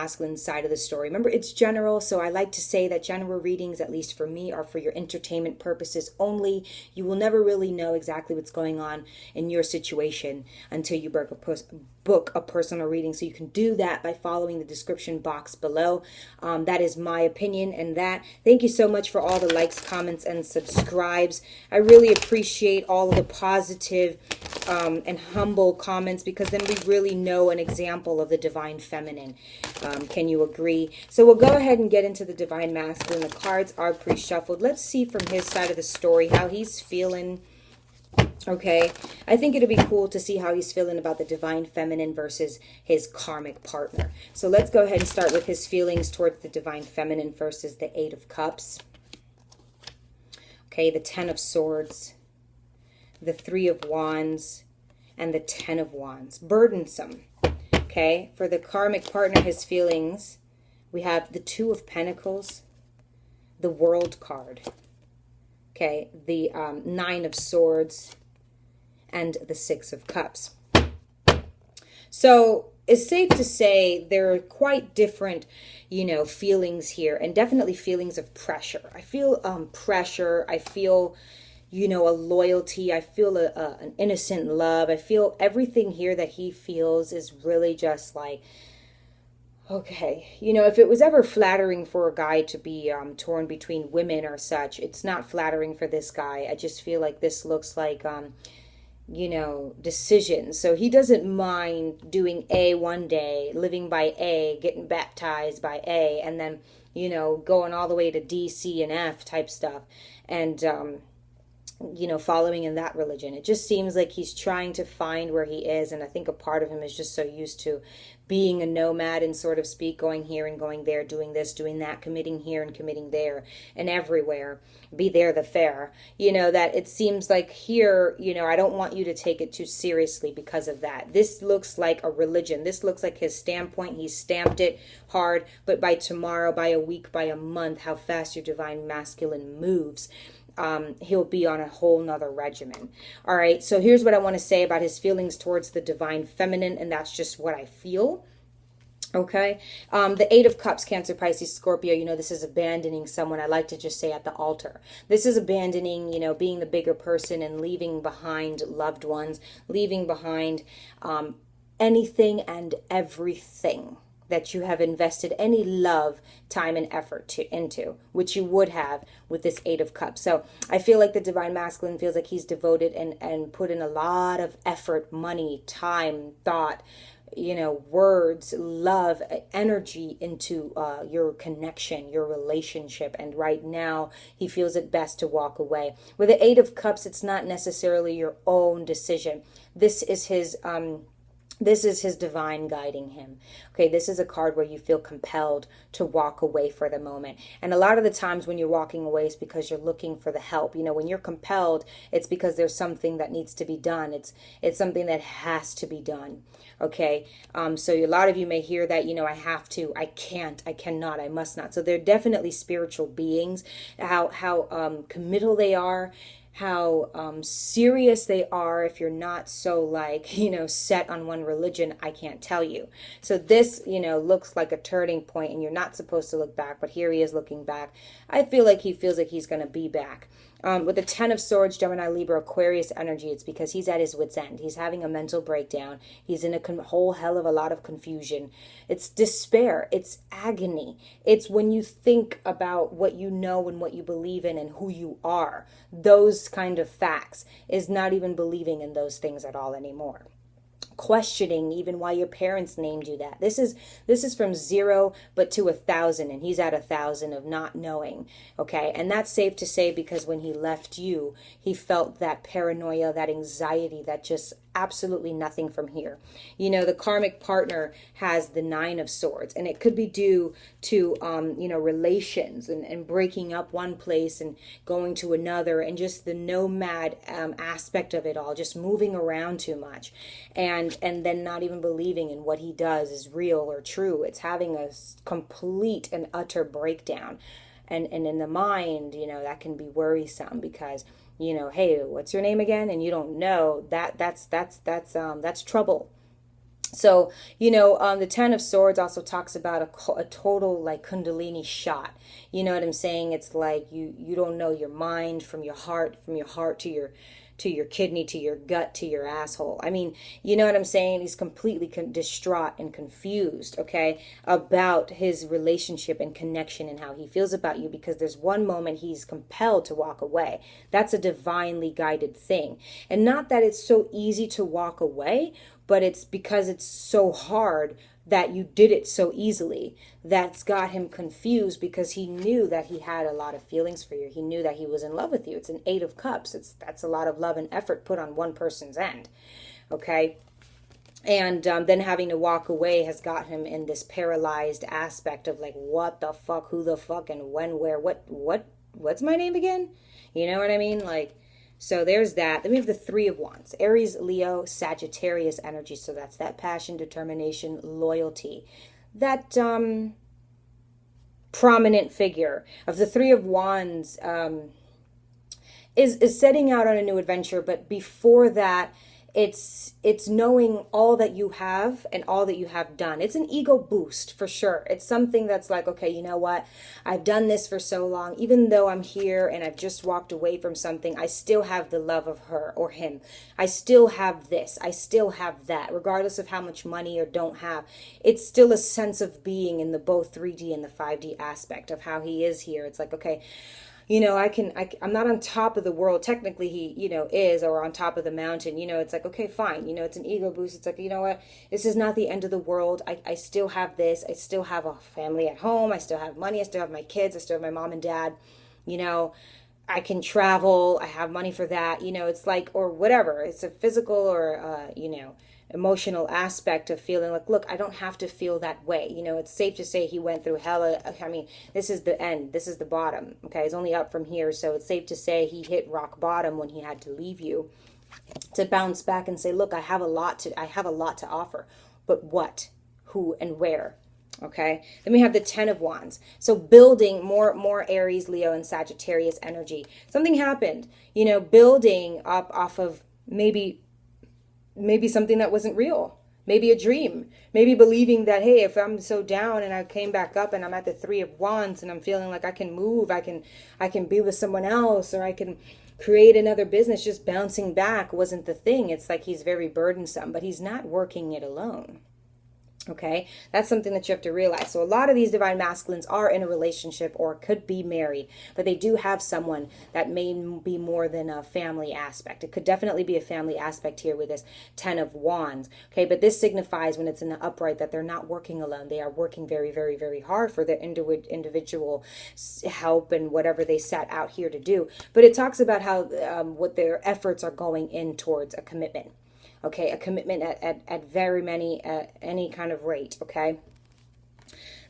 masculine side of the story. Remember, it's general, so I like to say that general readings, at least for me, are for your entertainment purposes only. You will never really know exactly what's going on in your situation until you book a personal reading. So you can do that by following the description box below. That is my opinion. And that, thank you so much for all the likes, comments, and subscribes. I really appreciate all of the positive and humble comments, because then we really know an example of the divine feminine. Can you agree? So we'll go ahead and get into the divine masculine. The cards are pre-shuffled. Let's see from his side of the story how he's feeling. Okay, I think it'd be cool to see how he's feeling about the divine feminine versus his karmic partner. So let's go ahead and start with his feelings towards the divine feminine versus the Eight of Cups. Okay, the Ten of Swords, the Three of Wands, and the Ten of Wands. Burdensome. Okay, for the karmic partner, his feelings, we have the Two of Pentacles, the World card. Okay, the Nine of Swords, and the Six of Cups. So it's safe to say there are quite different, feelings here, and definitely feelings of pressure. I feel pressure. I feel, a loyalty. I feel an innocent love. I feel everything here that he feels is really just like, okay, if it was ever flattering for a guy to be torn between women or such, it's not flattering for this guy. I just feel like this looks like, decisions. So he doesn't mind doing A one day, living by A, getting baptized by A, and then, going all the way to D, C, and F type stuff. And, following in that religion. It just seems like he's trying to find where he is, and I think a part of him is just so used to being a nomad and sort of speak, going here and going there, doing this, doing that, committing here and committing there, and everywhere, be there the fair, that it seems like here, I don't want you to take it too seriously because of that. This looks like a religion. This looks like his standpoint. He stamped it hard, but by tomorrow, by a week, by a month, how fast your divine masculine moves, he'll be on a whole nother regimen. All right, so here's what I want to say about his feelings towards the divine feminine, and that's just what I feel. Okay, the Eight of Cups, Cancer, Pisces, Scorpio, this is abandoning someone. I like to just say at the altar. This is abandoning, being the bigger person and leaving behind loved ones, leaving behind anything and everything that you have invested any love, time, and effort into, which you would have with this Eight of Cups. So I feel like the divine masculine feels like he's devoted and put in a lot of effort, money, time, thought, words, love, energy into your connection, your relationship. And right now he feels it best to walk away. With the Eight of Cups, it's not necessarily your own decision. This is his divine guiding him. Okay, this is a card where you feel compelled to walk away for the moment. And a lot of the times when you're walking away is because you're looking for the help. When you're compelled, it's because there's something that needs to be done. It's something that has to be done. Okay, so a lot of you may hear that, I have to, I can't, I cannot, I must not. So they're definitely spiritual beings. How committal they are, how serious they are. If you're not so set on one religion, I can't tell you. So this, looks like a turning point, and you're not supposed to look back, but here he is looking back. I feel like he feels like he's going to be back. With the Ten of Swords, Gemini, Libra, Aquarius energy, it's because he's at his wit's end. He's having a mental breakdown. He's in a whole hell of a lot of confusion. It's despair. It's agony. It's when you think about what you know and what you believe in and who you are. Those kind of facts is not even believing in those things at all anymore. Questioning even why your parents named you that. This is from 0 but to 1,000, and he's at 1,000 of not knowing. Okay, and that's safe to say because when he left you, he felt that paranoia, that anxiety, that just absolutely nothing from here. The karmic partner has the Nine of Swords, and it could be due to relations and breaking up one place and going to another, and just the nomad aspect of it all, just moving around too much, and then not even believing in what he does is real or true. It's having a complete and utter breakdown, and in the mind, that can be worrisome because hey, what's your name again? And you don't know, that's trouble. So, the Ten of Swords also talks about a total like Kundalini shot. You know what I'm saying? It's like you don't know your mind from your heart to your kidney, to your gut, to your asshole. I mean, you know what I'm saying? He's completely distraught and confused, okay, about his relationship and connection and how he feels about you, because there's one moment he's compelled to walk away. That's a divinely guided thing. And not that it's so easy to walk away, but it's because it's so hard that you did it so easily that's got him confused, because he knew that he had a lot of feelings for you. He knew that he was in love with you. It's an Eight of Cups. That's a lot of love and effort put on one person's end, okay? And then having to walk away has got him in this paralyzed aspect of like, what the fuck, who the fuck, and when, where, what's my name again? You know what I mean? Like, so there's that. Then we have the Three of Wands. Aries, Leo, Sagittarius energy. So that's that passion, determination, loyalty. That prominent figure of the Three of Wands is setting out on a new adventure. But before that, it's knowing all that you have and all that you have done. It's an ego boost for sure. It's something that's like, okay, you know what? I've done this for so long. Even though I'm here and I've just walked away from something, I still have the love of her or him. I still have this. I still have that, regardless of how much money or don't have. It's still a sense of being in the both 3D and the 5D aspect of how he is here. It's like, okay, I'm not on top of the world. Technically he, is, or on top of the mountain. It's like, okay, fine. It's an ego boost. It's like, you know what? This is not the end of the world. I still have this. I still have a family at home. I still have money. I still have my kids. I still have my mom and dad. I can travel. I have money for that. It's like, or whatever. It's a physical or, emotional aspect of feeling like, look, I don't have to feel that way. It's safe to say he went through hella. I mean, this is the end. This is the bottom. Okay. It's only up from here. So it's safe to say he hit rock bottom when he had to leave you, to bounce back and say, look, I have a lot to offer, but what, who, and where? Okay. Then we have the Ten of Wands. So building more Aries, Leo, and Sagittarius energy. Something happened, building up off of maybe something that wasn't real, maybe a dream, maybe believing that, hey, if I'm so down and I came back up and I'm at the Three of Wands and I'm feeling like I can move, I can be with someone else, or I can create another business, just bouncing back wasn't the thing. It's like he's very burdensome, but he's not working it alone. Okay, that's something that you have to realize. So a lot of these divine masculines are in a relationship or could be married, but they do have someone that may be more than a family aspect. It could definitely be a family aspect here with this Ten of Wands. Okay, but this signifies when it's in the upright that they're not working alone. They are working very, very, very hard for their individual help and whatever they set out here to do. But it talks about how what their efforts are going in towards a commitment. Okay, a commitment at very many, any kind of rate, okay?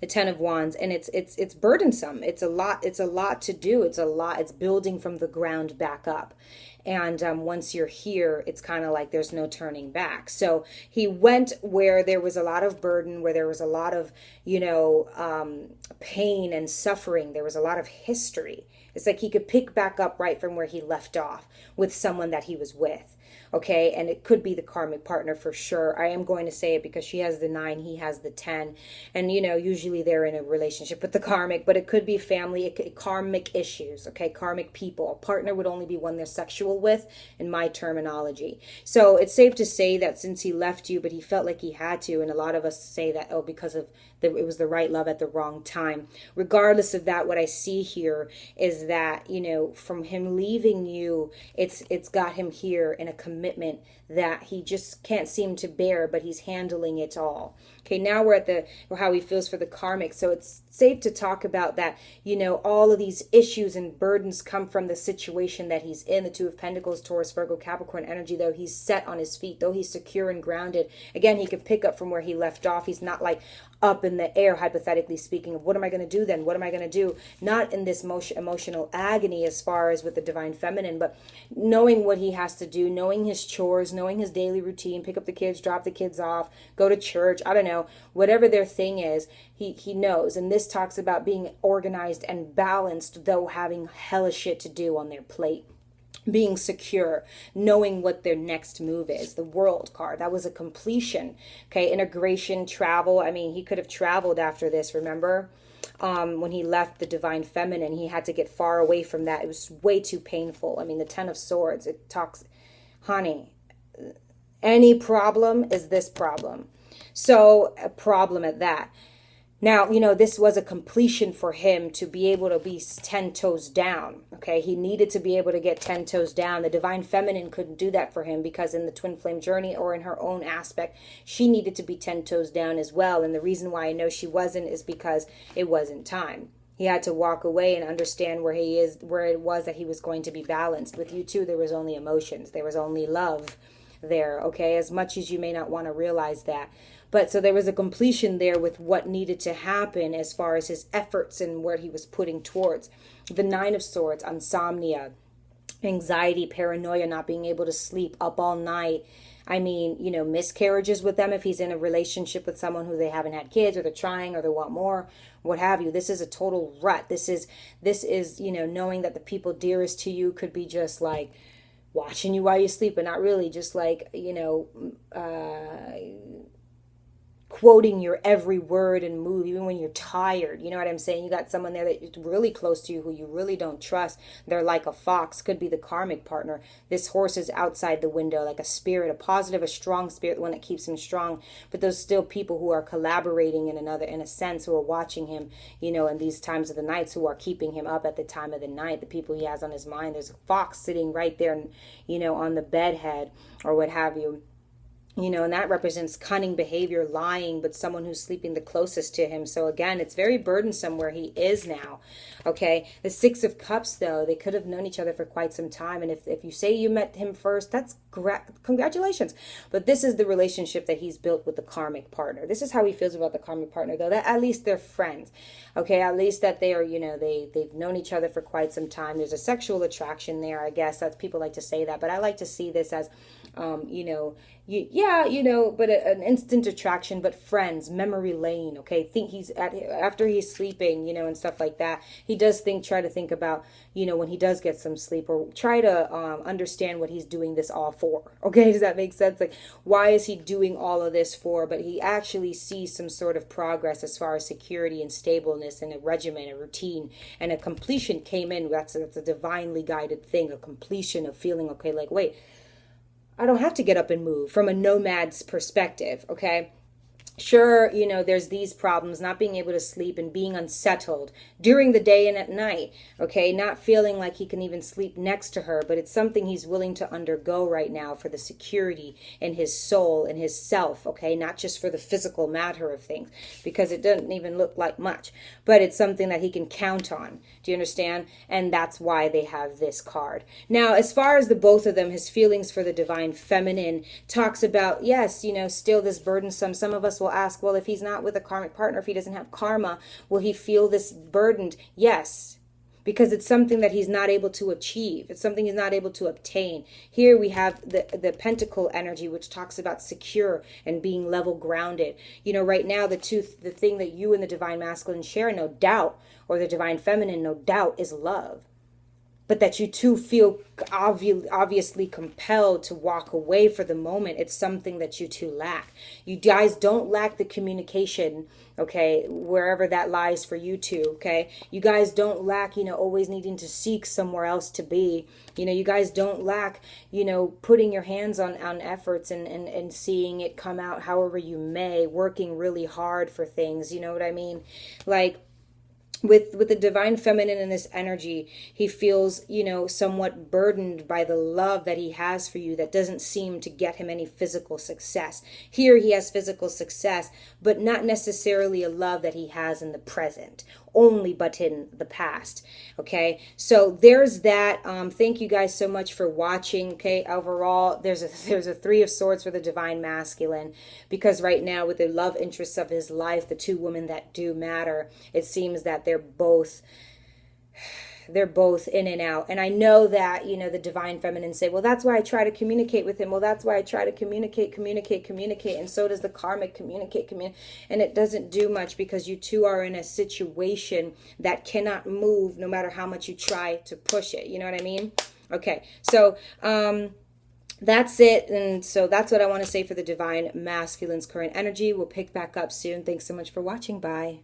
The Ten of Wands, and it's burdensome. It's a lot to do. It's building from the ground back up. And once you're here, it's kind of like there's no turning back. So he went where there was a lot of burden, where there was a lot of, pain and suffering. There was a lot of history. It's like he could pick back up right from where he left off with someone that he was with. Okay, and it could be the karmic partner for sure. I am going to say it because she has the 9, he has the 10. And, usually they're in a relationship with the karmic, but it could be family, karmic issues, okay, karmic people. A partner would only be one they're sexual with, in my terminology. So it's safe to say that since he left you, but he felt like he had to, and a lot of us say that, oh, because of it was the right love at the wrong time. Regardless of that, what I see here is that, from him leaving you, it's got him here in a commitment that he just can't seem to bear, but he's handling it all. Okay, now we're at how he feels for the karmic. So it's safe to talk about that, all of these issues and burdens come from the situation that he's in. The Two of Pentacles, Taurus, Virgo, Capricorn energy, though he's set on his feet, though he's secure and grounded. Again, he could pick up from where he left off. He's not like up in the air, hypothetically speaking, of what am I going to do then? What am I going to do? Not in this emotional agony as far as with the divine feminine, but knowing what he has to do, knowing his chores, knowing his daily routine, pick up the kids, drop the kids off, go to church, I don't know, whatever their thing is, he knows. And this talks about being organized and balanced, though having hella shit to do on their plate. being secure, knowing what their next move is. The World card, that was a completion. Okay, integration, travel. I mean, he could have traveled after this, remember? When he left the divine feminine, he had to get far away from that. It was way too painful. I mean, the Ten of Swords, it talks, honey, any problem is this problem. So a problem at that. Now, you know, this was a completion for him to be able to be 10 toes down. Okay, he needed to be able to get 10 toes down. The divine feminine couldn't do that for him because in the twin flame journey or in her own aspect, she needed to be 10 toes down as well. And the reason why I know she wasn't is because it wasn't time. He had to walk away and understand where he is, where it was that he was going to be balanced. With you two, there was only emotions. There was only love there, okay, as much as you may not want to realize that. But so there was a completion there with what needed to happen as far as his efforts and where he was putting towards. The Nine of Swords, insomnia, anxiety, paranoia, not being able to sleep, up all night. I mean, you know, miscarriages with them if he's in a relationship with someone who they haven't had kids or they're trying or they want more, what have you. This is a total rut. This is, you know, knowing that the people dearest to you could be just like watching you while you sleep, but not really, just like, you know, quoting your every word and move, even when you're tired. You know what I'm saying? You got someone there that's really close to you who you really don't trust. They're like a fox, could be the karmic partner. This horse is outside the window, like a spirit, a positive, a strong spirit, the one that keeps him strong. But those still people who are collaborating in a sense, who are watching him, you know, in these times of the nights, who are keeping him up at the time of the night, the people he has on his mind. There's a fox sitting right there, you know, on the bed head or what have you. You know, and that represents cunning behavior, lying, but someone who's sleeping the closest to him. So again, it's very burdensome where he is now. Okay. The Six of Cups, though, they could have known each other for quite some time. And if you say you met him first, that's congratulations. But this is the relationship that he's built with the karmic partner. This is how he feels about the karmic partner, though, that at least they're friends. Okay. At least that they are, you know, they've known each other for quite some time. There's a sexual attraction there, I guess. That's, people like to say that, but I like to see this as, you know, you know, but an instant attraction, but friends, memory lane. Okay, think he's after he's sleeping, you know, and stuff like that. He does try to think about, you know, when he does get some sleep, or try to understand what he's doing this all for. Okay, does that make sense? Like, why is he doing all of this for? But he actually sees some sort of progress as far as security and stableness and a regimen, a routine, and a completion came in. That's a divinely guided thing, a completion of feeling, okay, like, wait, I don't have to get up and move, from a nomad's perspective, okay? Sure, you know, there's these problems, not being able to sleep and being unsettled during the day and at night, okay? Not feeling like he can even sleep next to her, but it's something he's willing to undergo right now for the security in his soul and his self, okay? Not just for the physical matter of things, because it doesn't even look like much, but it's something that he can count on. Do you understand? And that's why they have this card. Now, as far as the both of them, his feelings for the divine feminine talks about, yes, you know, still this burdensome. Some of us will ask, well, if he's not with a karmic partner, if he doesn't have karma, will he feel this burdened? Yes, because it's something that he's not able to achieve. It's something he's not able to obtain. Here we have the pentacle energy, which talks about secure and being level grounded. You know, right now, the thing that you and the divine masculine share, no doubt, or the divine feminine, no doubt, is love. But that you two feel obviously compelled to walk away for the moment. It's something that you two lack. You guys don't lack the communication, okay, wherever that lies for you two, okay? You guys don't lack, you know, always needing to seek somewhere else to be. You know, you guys don't lack, you know, putting your hands on efforts and seeing it come out however you may, working really hard for things, you know what I mean? Like, with the divine feminine in this energy, he feels, you know, somewhat burdened by the love that he has for you that doesn't seem to get him any physical success. Here he has physical success, but not necessarily a love that he has in the present, only but in the past. Okay, so there's that. Thank you guys so much for watching. Okay, overall, there's a Three of Swords for the divine masculine, because right now with the love interests of his life, the two women that do matter, it seems that they're both in and out. And I know that, you know, the divine feminine say, well, that's why I try to communicate with him. Well, that's why I try to communicate. And so does the karmic communicate. And it doesn't do much, because you two are in a situation that cannot move no matter how much you try to push it. You know what I mean? Okay, so that's it. And so that's what I want to say for the Divine Masculine's current energy. We'll pick back up soon. Thanks so much for watching. Bye.